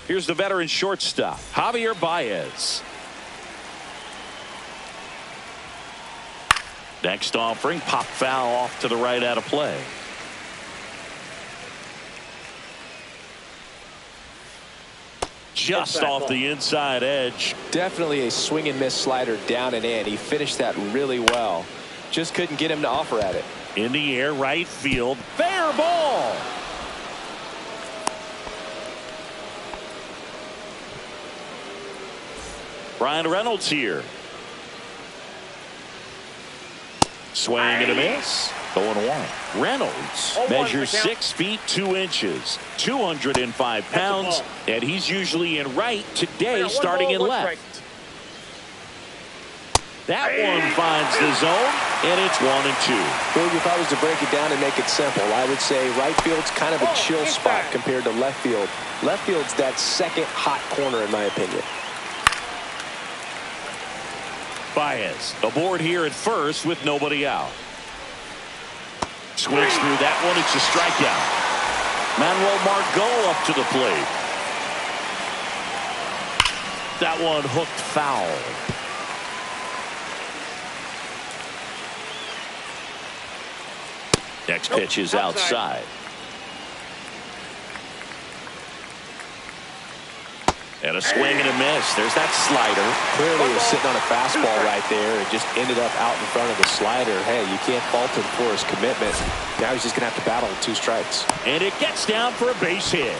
Here's the veteran shortstop, Javier Baez. Next offering, pop foul off to the right out of play. Just off the inside edge. Definitely a swing and miss slider down and in. He finished that really well. Just couldn't get him to offer at it. In the air, right field, fair ball. Brian Reynolds here. Swing and a miss. 0-1. Reynolds measures 6 feet 2 inches, 205 pounds, and he's usually in right today, starting in left. That one finds the zone, and it's 1-2. Well, if I was to break it down and make it simple, I would say right field's kind of a chill spot compared to left field. Left field's that second hot corner, in my opinion. Baez aboard here at first with nobody out. Swings through that one. It's a strikeout. Manuel Margot up to the plate. That one hooked foul. Next pitch is outside. And a swing and a miss. There's that slider. Clearly was sitting on a fastball right there and just ended up out in front of the slider. Hey, you can't fault him for his commitment. Now he's just going to have to battle with 2 strikes. And it gets down for a base hit.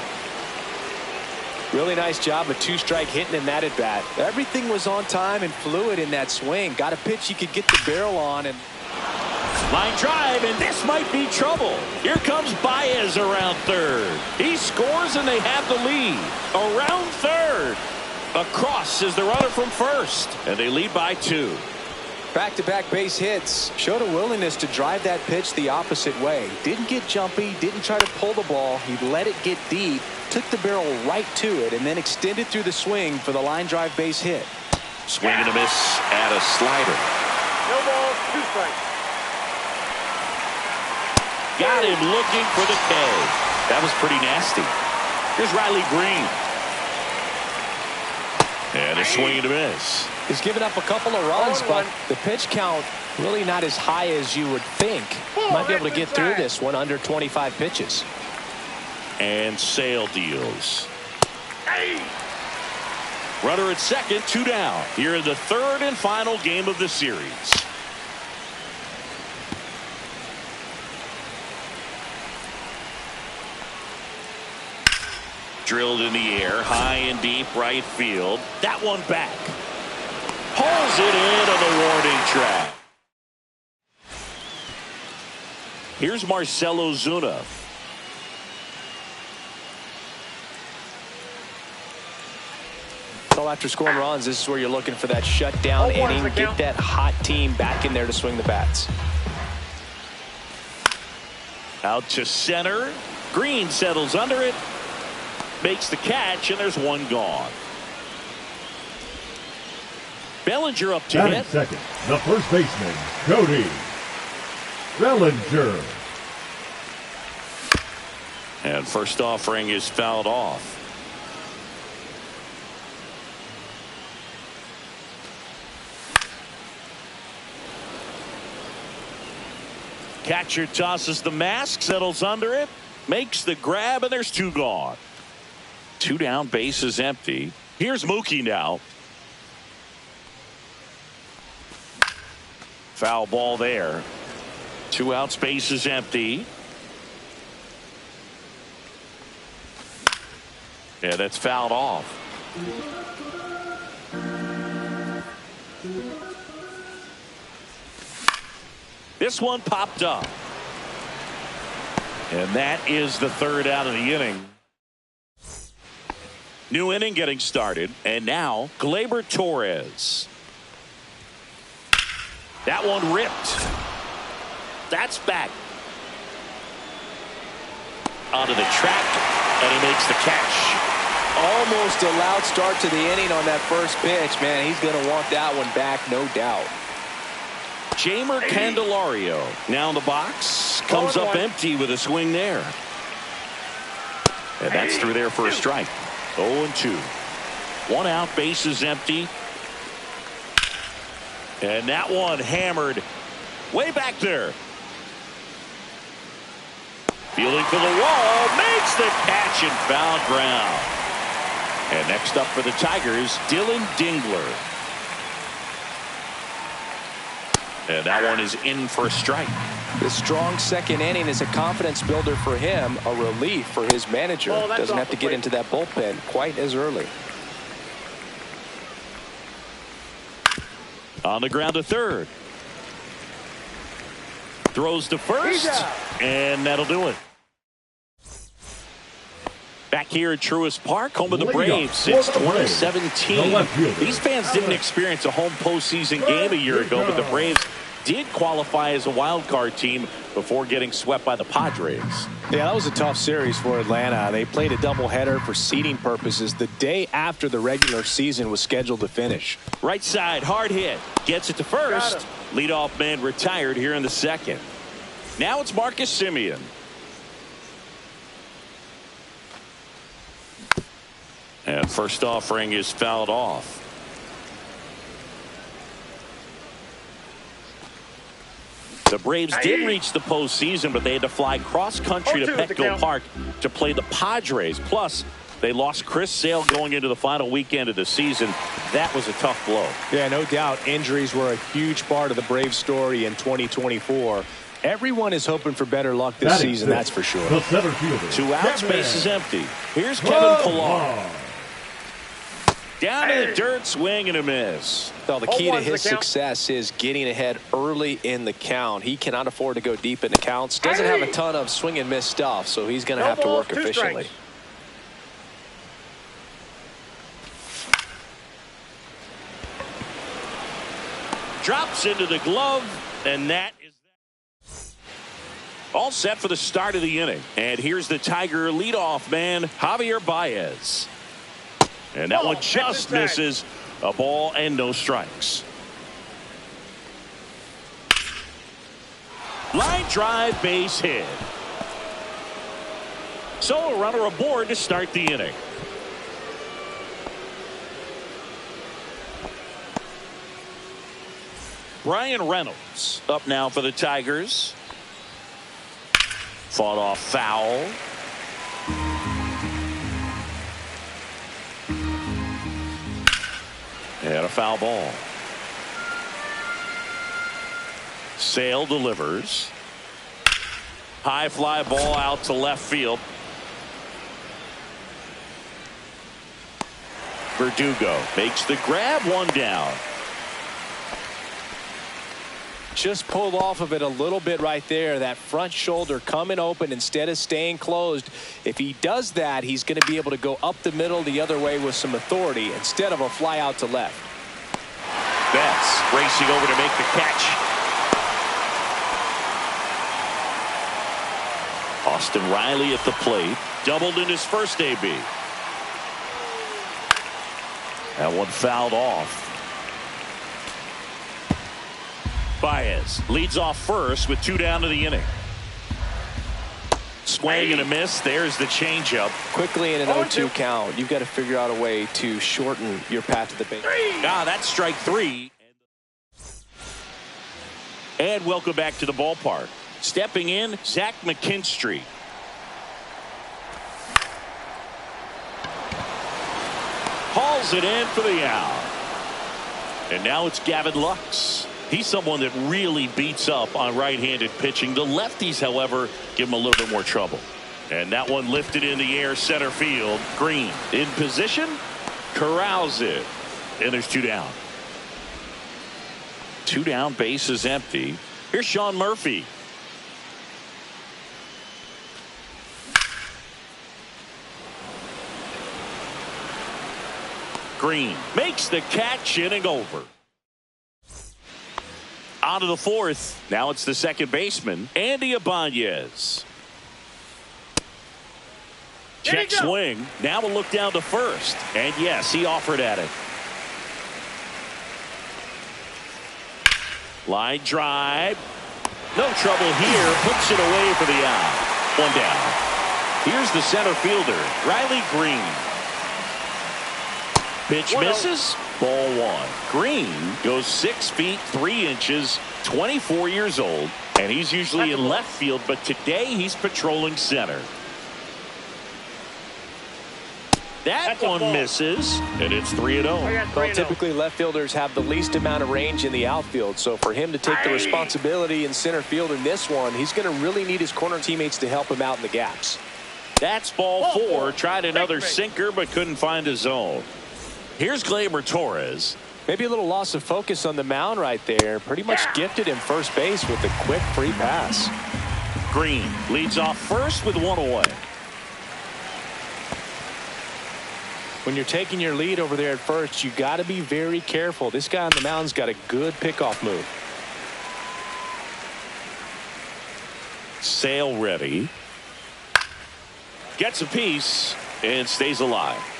Really nice job of 2-strike hitting in that at bat. Everything was on time and fluid in that swing. Got a pitch you could get the barrel on, and line drive, and this might be trouble. Here comes Baez around third. He scores, and they have the lead. Around third. Across is the runner from first, and they lead by 2. Back-to-back base hits. Showed a willingness to drive that pitch the opposite way. Didn't get jumpy, didn't try to pull the ball. He let it get deep, took the barrel right to it, and then extended through the swing for the line drive base hit. Swing and a miss at a slider. No balls, 2 strikes. Got him looking for the K. That was pretty nasty. Here's Riley Green. And a swing and a miss. He's given up a couple of runs, but the pitch count really not as high as you would think. Might be able to get through this one under 25 pitches. And Sale deals. Runner at second, 2 down. Here in the third and final game of the series. Drilled in the air, high and deep right field. That one back. Pulls it in on the warning track. Here's Marcell Ozuna. So after scoring runs, this is where you're looking for that shutdown inning. Get that hot team back in there to swing the bats. Out to center. Green settles under it. Makes the catch, and there's one gone. Bellinger up to hit. Second, the first baseman, Cody Bellinger. And first offering is fouled off. Catcher tosses the mask, settles under it, makes the grab, and there's 2 gone. 2 down, base is empty. Here's Mookie now. Foul ball there. 2 outs, base is empty. Yeah, that's fouled off. This one popped up. And that is the 3rd out of the inning. New inning getting started, and now Gleyber Torres. That one ripped. That's back. Onto the track, and he makes the catch. Almost a loud start to the inning on that first pitch. Man, he's going to want that one back, no doubt. Jeimer Candelario now in the box. Comes up empty with a swing there. And that's through there for a strike. 0-2. One out, bases empty. And that one hammered way back there. Fielding for the wall, makes the catch and foul ground. And next up for the Tigers, Dylan Dingler. And that one is in for a strike. The strong second inning is a confidence builder for him, a relief for his manager. Doesn't have to get into that bullpen quite as early. On the ground to third. Throws to first, and that'll do it. Back here at Truist Park, home of the Braves. It's 2017. These fans didn't experience a home postseason game a year ago, but the Braves did qualify as a wild card team before getting swept by the Padres. Yeah, that was a tough series for Atlanta. They played a doubleheader for seeding purposes the day after the regular season was scheduled to finish. Right side, hard hit. Gets it to first. Leadoff man retired here in the second. Now it's Marcus Semien. And first offering is fouled off. The Braves did reach the postseason, but they had to fly cross-country to Petco Park to play the Padres. Plus, they lost Chris Sale going into the final weekend of the season. That was a tough blow. Yeah, no doubt. Injuries were a huge part of the Braves story in 2024. Everyone is hoping for better luck this season, that's for sure. The center fielder, 2 outs, base is empty. Here's Kevin Pillar. Down to the dirt, swing and a miss. Well, the key to his success is getting ahead early in the count. He cannot afford to go deep in the counts. Doesn't have a ton of swing and miss stuff, so he's going to have to work efficiently. Drops into the glove, and that is all set for the start of the inning. And here's the Tiger leadoff man, Javier Baez. And that one just misses. A ball and no strikes. Line drive, base hit. So a runner aboard to start the inning. Brian Reynolds up now for the Tigers. Fought off foul. And a foul ball. Sale delivers. High fly ball out to left field. Verdugo makes the grab, one down. Just pulled off of it a little bit right there. That front shoulder coming open instead of staying closed. If he does that, he's going to be able to go up the middle the other way with some authority instead of a fly out to left. Betts racing over to make the catch. Austin Riley at the plate. Doubled in his first AB. That one fouled off. Baez leads off first with 2 down to the inning. Swing and a miss. There's the changeup. Quickly in an 0-2 count, you've got to figure out a way to shorten your path to the base. That's strike 3. And welcome back to the ballpark. Stepping in, Zach McKinstry. Hauls it in for the out. And now it's Gavin Lux. He's someone that really beats up on right-handed pitching. The lefties, however, give him a little bit more trouble. And that one lifted in the air, center field. Green in position, corrals it. And there's 2 down. 2 down, base is empty. Here's Sean Murphy. Green makes the catch, inning over. On to the 4th. Now it's the second baseman, Andy Ibanez. Check swing. Now we'll look down to first. And yes, he offered at it. Line drive. No trouble here. Puts it away for the out. 1 down. Here's the center fielder, Riley Green. Pitch misses. Ball one. Green goes 6 feet 3 inches, 24 years old, and he's usually in left field, but today he's patrolling center. That one misses, and it's 3-0. Well, typically left fielders have the least amount of range in the outfield, so for him to take the responsibility in center field in this one, he's going to really need his corner teammates to help him out in the gaps. That's ball four. Tried another sinker, but couldn't find a zone. Here's Gleyber Torres. Maybe a little loss of focus on the mound right there. Pretty much gifted him first base with a quick free pass. Green leads off first with one away. When you're taking your lead over there at first, you got to be very careful. This guy on the mound's got a good pickoff move. Sale ready. Gets a piece and stays alive.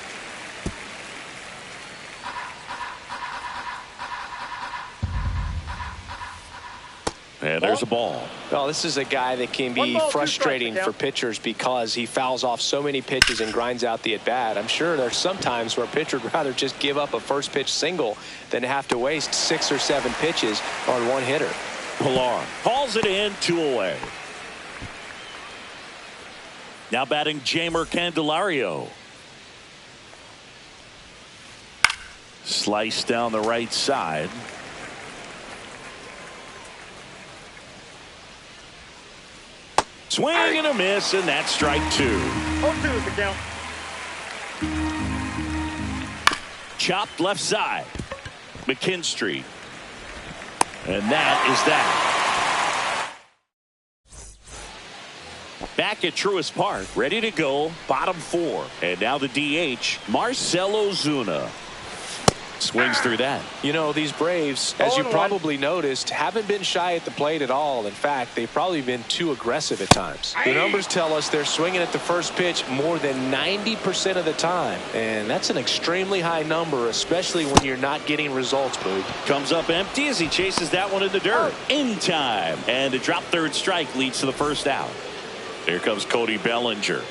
And there's a ball. Well, this is a guy that can be frustrating for pitchers because he fouls off so many pitches and grinds out the at-bat. I'm sure there's some times where a pitcher would rather just give up a first pitch single than have to waste 6 or 7 pitches on one hitter. Pilar hauls it in, 2 away. Now batting Jeimer Candelario. Slice down the right side. Swing and a miss, and that's strike 2. 0-2 is the count. Chopped left side. McKinstry. And that is that. Back at Truist Park, ready to go, bottom 4. And now the DH, Marcell Ozuna. Swings through that. You know, these Braves, as you probably noticed, haven't been shy at the plate at all. In fact, they've probably been too aggressive at times. The numbers tell us they're swinging at the first pitch more than 90% of the time. And that's an extremely high number, especially when you're not getting results, Boog. Comes up empty as he chases that one in the dirt. In time. And a drop third strike leads to the first out. Here comes Cody Bellinger.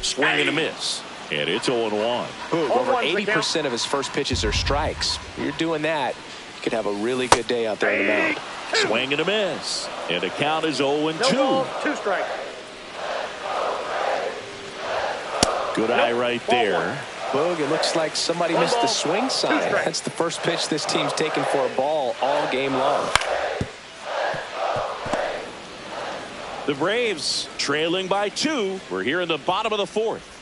Swing and a miss. And it's 0-1. Over 80% of his first pitches are strikes. You're doing that, you could have a really good day out there on the mound. Swing and a miss. And the count is 0-2. 2 strikes. Good eye right there. Boog, it looks like somebody missed the swing sign. That's the first pitch this team's taken for a ball all game long. The Braves trailing by 2. We're here in the bottom of the 4th.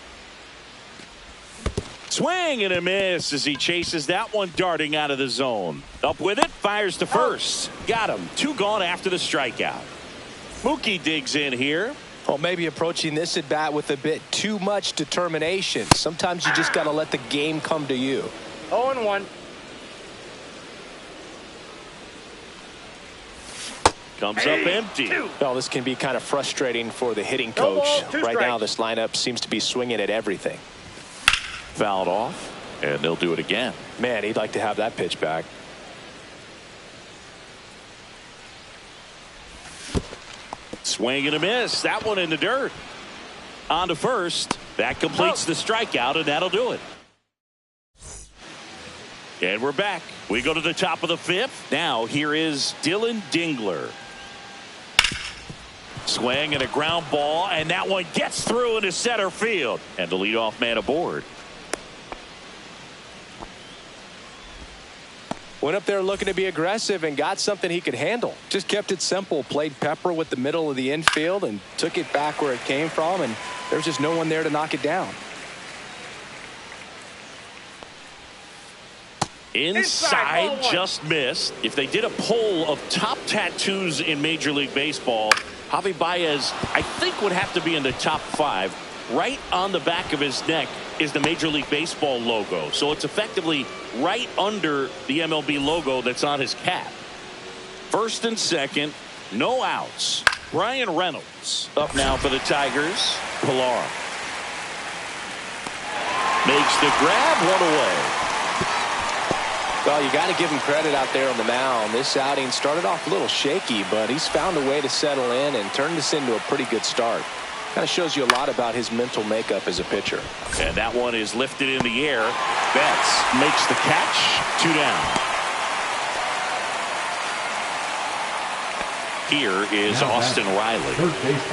Swing and a miss as he chases that one darting out of the zone. Up with it, fires to first. Got him. 2 gone after the strikeout. Mookie digs in here. Well, maybe approaching this at bat with a bit too much determination. Sometimes you just got to let the game come to you. 0-1. Comes up empty. Well, this can be kind of frustrating for the hitting coach. Right now, this lineup seems to be swinging at everything. Fouled off, and they'll do it again. Man, he'd like to have that pitch back. Swing and a miss. That one in the dirt. On to first. That completes the strikeout, and that'll do it. And we're back. We go to the top of the 5th. Now here is Dylan Dingler. Swing and a ground ball, and that one gets through into center field. And the leadoff man aboard. Went up there looking to be aggressive and got something he could handle. Just kept it simple. Played pepper with the middle of the infield and took it back where it came from, and there's just no one there to knock it down. Inside, just missed. If they did a poll of top tattoos in Major League Baseball, Javi Baez, I think, would have to be in the top 5. Right on the back of his neck is the Major League Baseball logo. So it's effectively right under the MLB logo that's on his cap. First and second, no outs. Brian Reynolds up now for the Tigers. Pilar makes the grab, 1 away. Well, you got to give him credit out there on the mound. This outing started off a little shaky, but he's found a way to settle in and turn this into a pretty good start. Kind of shows you a lot about his mental makeup as a pitcher. And that one is lifted in the air. Betts makes the catch. 2 down. Here is Austin Riley.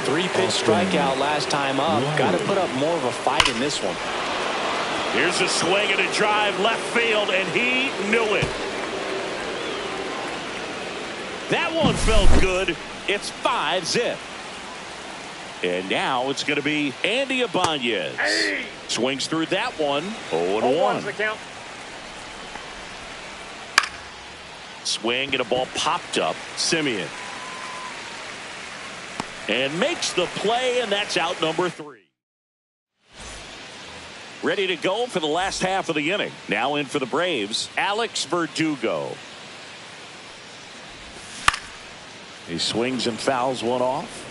3-pitch strikeout last time up. Got to put up more of a fight in this one. Here's a swing and a drive left field, and he knew it. That one felt good. It's 5-zip. And now it's going to be Andy Ibanez. Hey. Swings through that one. 0-1 the count. Swing and a ball popped up. Simeon. And makes the play, and that's out number 3. Ready to go for the last half of the inning. Now in for the Braves, Alex Verdugo. He swings and fouls one off.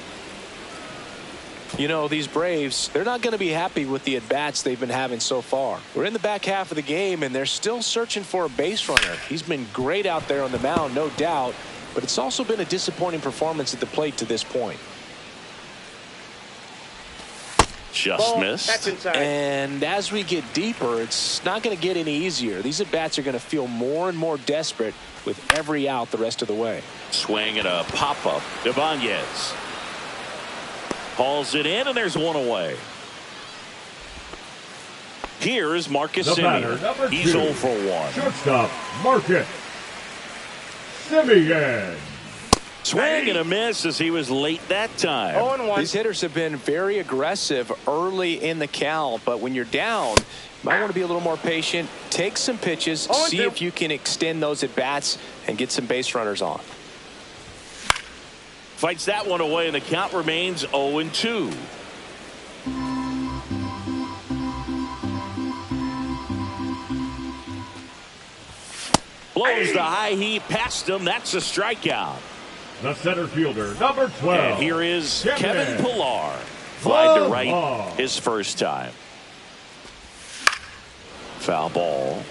You know, these Braves, they're not going to be happy with the at-bats they've been having so far. We're in the back half of the game, and they're still searching for a base runner. He's been great out there on the mound, no doubt, but it's also been a disappointing performance at the plate to this point. Just missed. That's inside. And as we get deeper, it's not going to get any easier. These at-bats are going to feel more and more desperate with every out the rest of the way. Swing and a pop-up. Ibanez hauls it in, and there's one away. Here is Marcus Simeon. He's 0 for 1. Shortstop, Marcus Simeon. Swing and a miss as he was late that time. 0-1. These hitters have been very aggressive early in the count, but when you're down, you might want to be a little more patient. Take some pitches, see if you can extend those at bats and get some base runners on. Fights that one away, and the count remains 0-2. Blows the high heat past him. That's a strikeout. The center fielder, number 12. And here is Kevin Pillar. Fly to right his first time. Foul ball.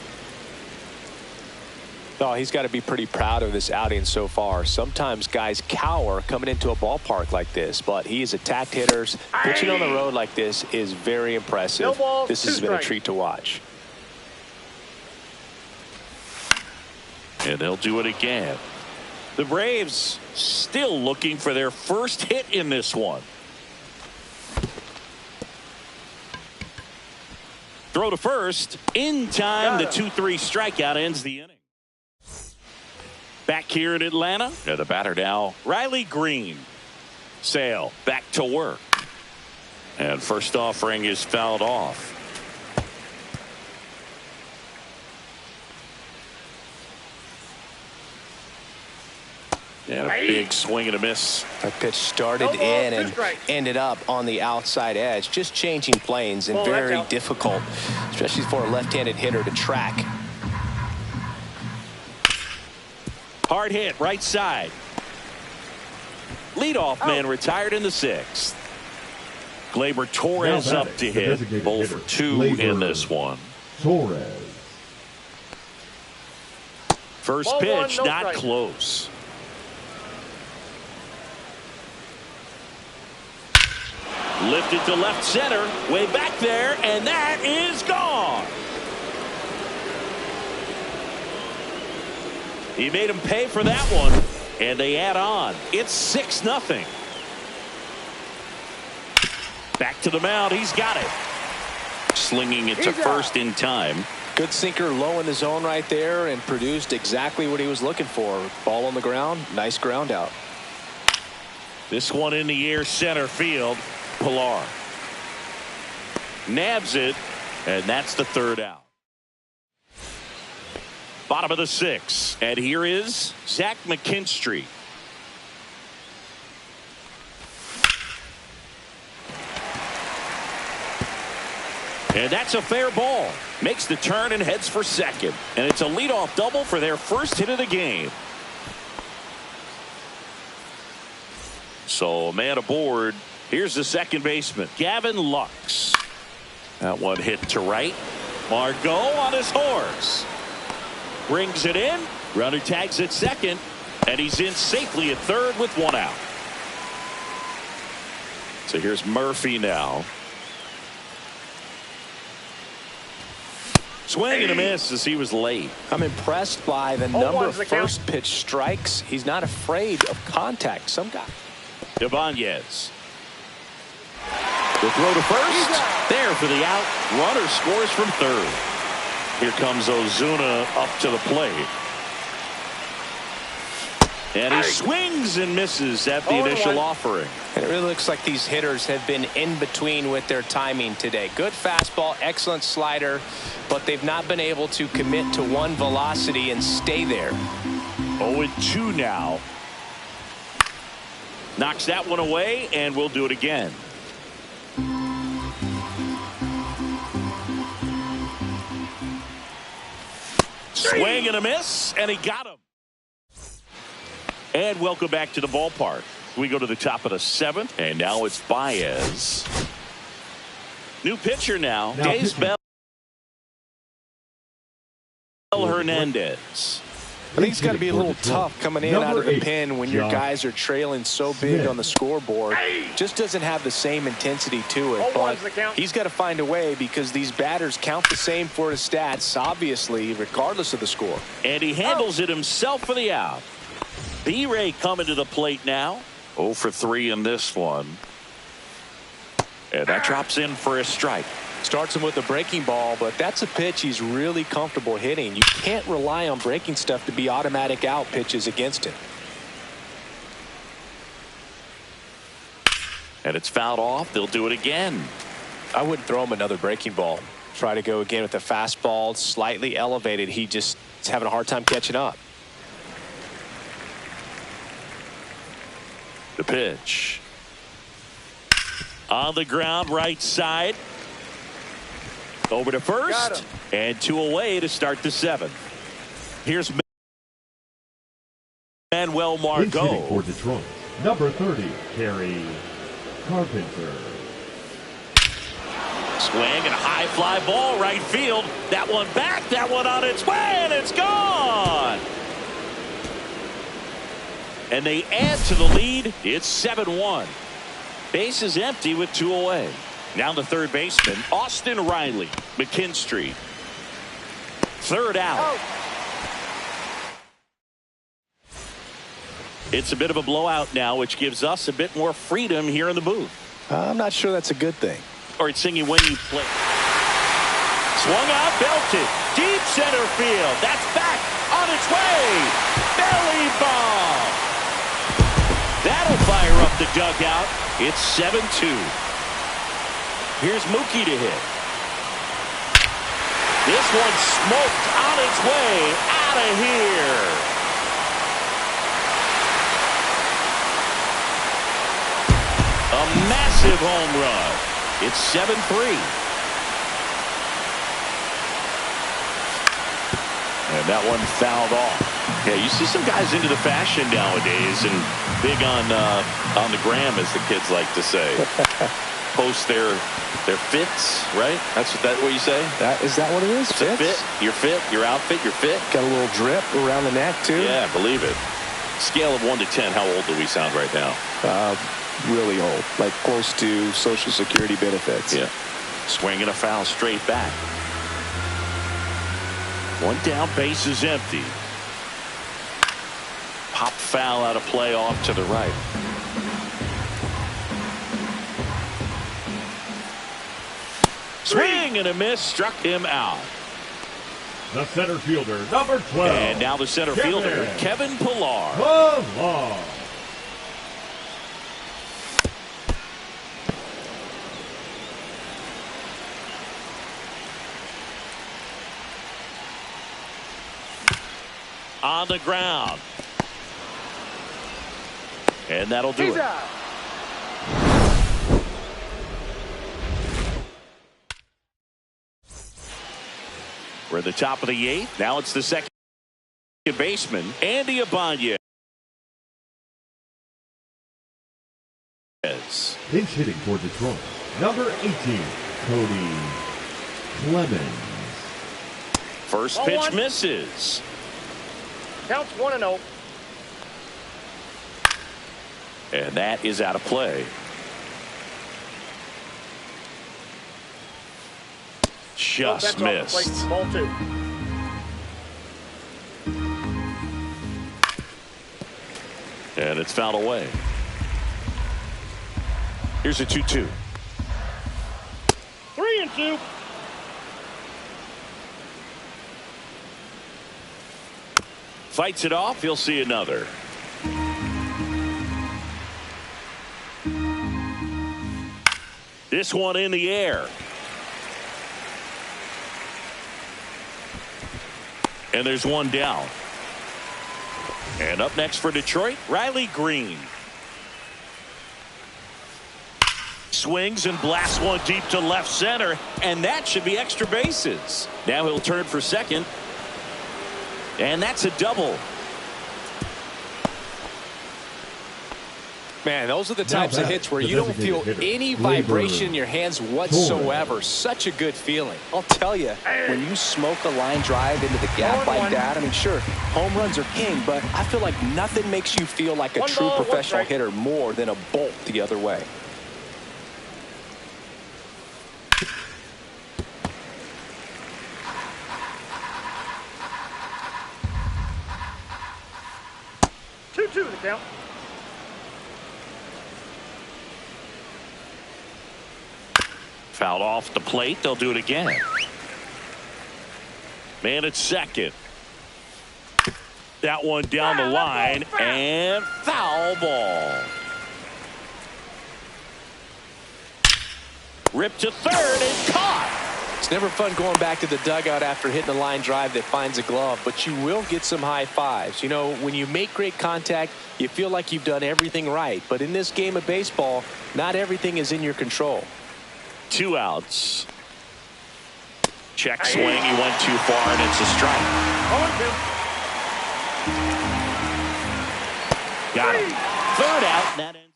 Oh, he's got to be pretty proud of this outing so far. Sometimes guys cower coming into a ballpark like this, but he has attacked hitters. Pitching on the road like this is very impressive. No balls, this has been a treat to watch. And they'll do it again. The Braves still looking for their first hit in this one. Throw to first. In time, the 2-3 strikeout ends the inning. Back here in Atlanta, the batter now, Riley Green. Sale back to work. And first offering is fouled off. And a big swing and a miss. That pitch started in and ended up on the outside edge. Just changing planes and very difficult, especially for a left-handed hitter to track. Hard hit right side. Leadoff man retired in the 6th. Gleyber Torres up to hit. 0 for 2 in this one. Torres. First pitch not close. Lifted to left center, way back there, and that is gone. He made him pay for that one, and they add on. It's 6-0. Back to the mound, he's got it. Slinging it to first in time. Good sinker low in the zone right there and produced exactly what he was looking for. Ball on the ground, nice ground out. This one in the air, center field. Pillar nabs it, and that's the 3rd out. Bottom of the 6th, and here is Zach McKinstry. And that's a fair ball. Makes the turn and heads for second, and it's a leadoff double for their first hit of the game. So a man aboard. Here's the second baseman, Gavin Lux. That one hit to right. Margot on his horse. Brings it in. Runner tags at second. And he's in safely at third with 1 out. So here's Murphy now. Swing and a miss as he was late. I'm impressed by the number of the count. first pitch strikes. He's not afraid of contact. Some guy. Ibanez. The throw to first. There for the out. Runner scores from third. Here comes Ozuna up to the plate. And he swings and misses at the initial offering. And it really looks like these hitters have been in between with their timing today. Good fastball, excellent slider, but they've not been able to commit to one velocity and stay there. 0-2 now. Knocks that one away, and we'll do it again. Swing and a miss, and he got him. And welcome back to the ballpark. We go to the top of the 7th, and now it's Baez. New pitcher now, Daysbel Hernandez. I think it's got to be a little tough coming in out of the pen when your guys are trailing so big on the scoreboard. Just doesn't have the same intensity to it. But he's got to find a way because these batters count the same for his stats, obviously, regardless of the score. And he handles it himself for the out. B-Ray coming to the plate now. 0 for 3 in this one. And that drops in for a strike. Starts him with a breaking ball, but that's a pitch he's really comfortable hitting. You can't rely on breaking stuff to be automatic out pitches against him. And it's fouled off. They'll do it again. I wouldn't throw him another breaking ball. Try to go again with the fastball slightly elevated. He just is having a hard time catching up. The pitch. On the ground, right side. Over to first. And 2 away to start the 7th. Here's Manuel Margot. Hitting for Detroit, number 30, Kerry Carpenter. Swing and a high fly ball right field. That one back. That one on its way, and it's gone. And they add to the lead. It's 7-1. Base is empty with 2 away. Now the third baseman, Austin Riley, McKinstry. Third out. It's a bit of a blowout now, which gives us a bit more freedom here in the booth. I'm not sure that's a good thing. All right, singing when you play. Swung out, belted. Deep center field. That's back on its way. Belly ball. That'll fire up the dugout. It's 7-2. Here's Mookie to hit. This one smoked on its way out of here. A massive home run. It's 7-3. And that one fouled off. Yeah, you see some guys into the fashion nowadays and big on the gram, as the kids like to say. Post their fits, right? That's what you say? Is that what it is? It's a fit. Your fit, your outfit, your fit. Got a little drip around the neck too. Yeah, believe it. Scale of 1 to 10, how old do we sound right now? Really old, like close to Social Security benefits. Yeah. Swinging a foul straight back. One down, base is empty. Pop foul out of play off to the right. Swing and a miss, struck him out. The center fielder, number 12. And now the center fielder, Kevin Pillar. Pillar. On the ground. And that'll do it. We're at the top of the 8th. Now it's the second baseman, Andy Ibanez. Pinch hitting for Detroit, number 18, Cody Clemens. First pitch misses. Counts 1-0. And that is out of play. just missed. Ball 2. And it's fouled away. Here's a 2-2. 3-2. Fights it off. He'll see another. This one in the air. And there's one down. And up next for Detroit, Riley Green. Swings and blasts one deep to left center, and that should be extra bases. Now he'll turn for second, and that's a double. Man, those are the types of hits where you don't feel any vibration in your hands whatsoever. Such a good feeling. I'll tell you, when you smoke a line drive into the gap like that, I mean, sure, home runs are king, but I feel like nothing makes you feel like a true professional hitter more than a bolt the other way. Two the count. Fouled off the plate. They'll do it again. Man at second. That one down the line and foul ball. Ripped to third and caught. It's never fun going back to the dugout after hitting a line drive that finds a glove, but you will get some high fives. You know, when you make great contact, you feel like you've done everything right. But in this game of baseball, not everything is in your control. 2 outs. Check swing. He went too far, and it's a strike. Got him. Third out. And that ends.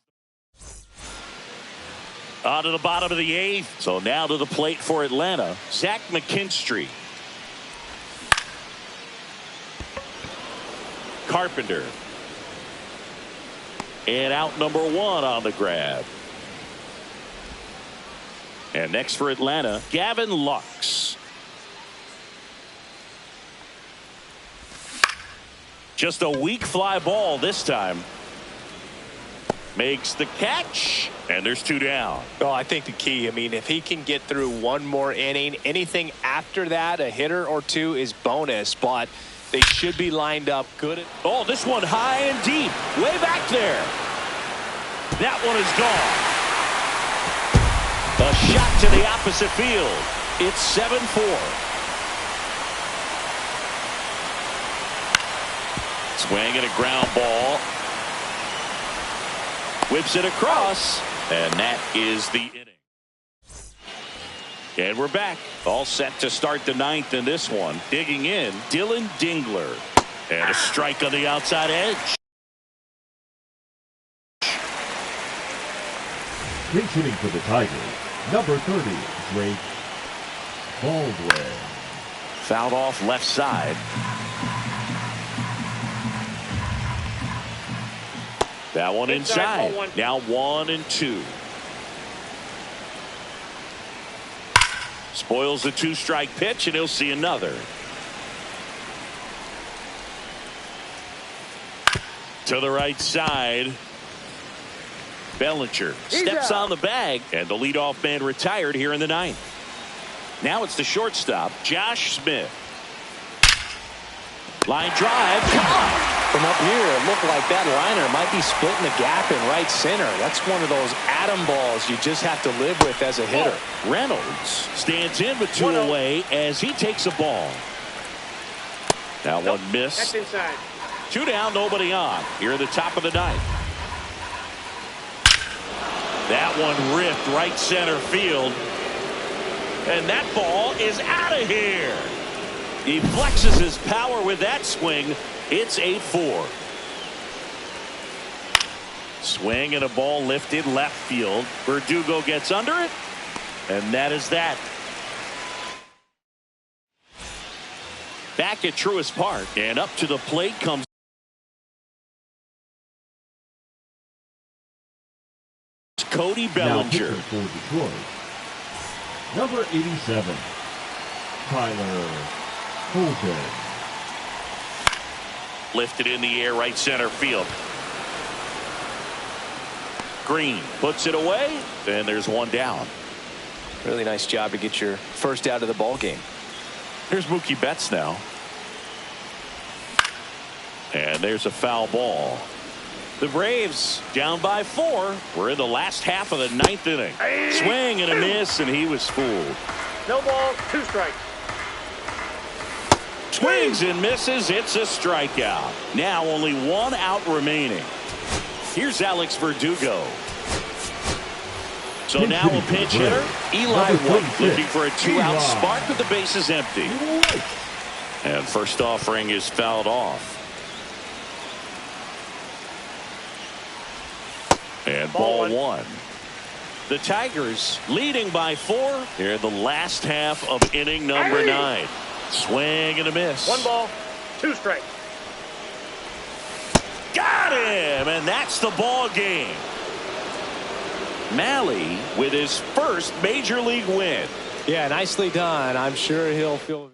On to the bottom of the 8th. So now to the plate for Atlanta, Zach McKinstry. Carpenter. And out number 1 on the grab. And next for Atlanta, Gavin Lux. Just a weak fly ball this time. Makes the catch, and there's 2 down. Oh, I think the key, I mean, if he can get through one more inning, anything after that, a hitter or 2 is bonus, but they should be lined up good. Oh, this one high and deep, way back there. That one is gone. A shot to the opposite field. It's 7-4. Swing and a ground ball. Whips it across, and that is the inning. And we're back. All set to start the 9th in this one. Digging in, Dylan Dingler. And a strike on the outside edge. Pinch hitting for the Tigers, number 30, Drake Baldwin. Fouled off left side. That one inside. Now 1-2. Spoils the 2-strike pitch, and he'll see another. To the right side. Bellinger steps on the bag, and the leadoff man retired here in the 9th. Now it's the shortstop, Josh Smith. Line drive. From up here, it looked like that liner might be splitting the gap in right center. That's one of those atom balls you just have to live with as a hitter. Reynolds stands in with 2 away as he takes a ball. That one missed. That's inside. 2 down, nobody on. Here at the top of the 9th. That one ripped right center field. And that ball is out of here. He flexes his power with that swing. It's 8-4. Swing and a ball lifted left field. Verdugo gets under it. And that is that. Back at Truist Park. And up to the plate comes Cody Bellinger. Now for Detroit, number 87, Tyler Holden. Lifted in the air, right center field. Green puts it away, and there's one down. Really nice job to get your first out of the ball game. Here's Mookie Betts now. And there's a foul ball. The Braves down by 4. We're in the last half of the 9th inning. Swing and a miss, and he was fooled. No ball, 2 strikes. Swings and misses. It's a strikeout. Now only 1 out remaining. Here's Alex Verdugo. So now a pinch hitter, Eli White, looking for a 2-out spark with the bases empty. And first offering is fouled off. And ball 1. The Tigers leading by 4 here in the last half of inning number 9. Swing and a miss. 1 ball, 2 strikes. Got him, and that's the ball game. Mahle with his first major league win. Yeah, nicely done. I'm sure he'll feel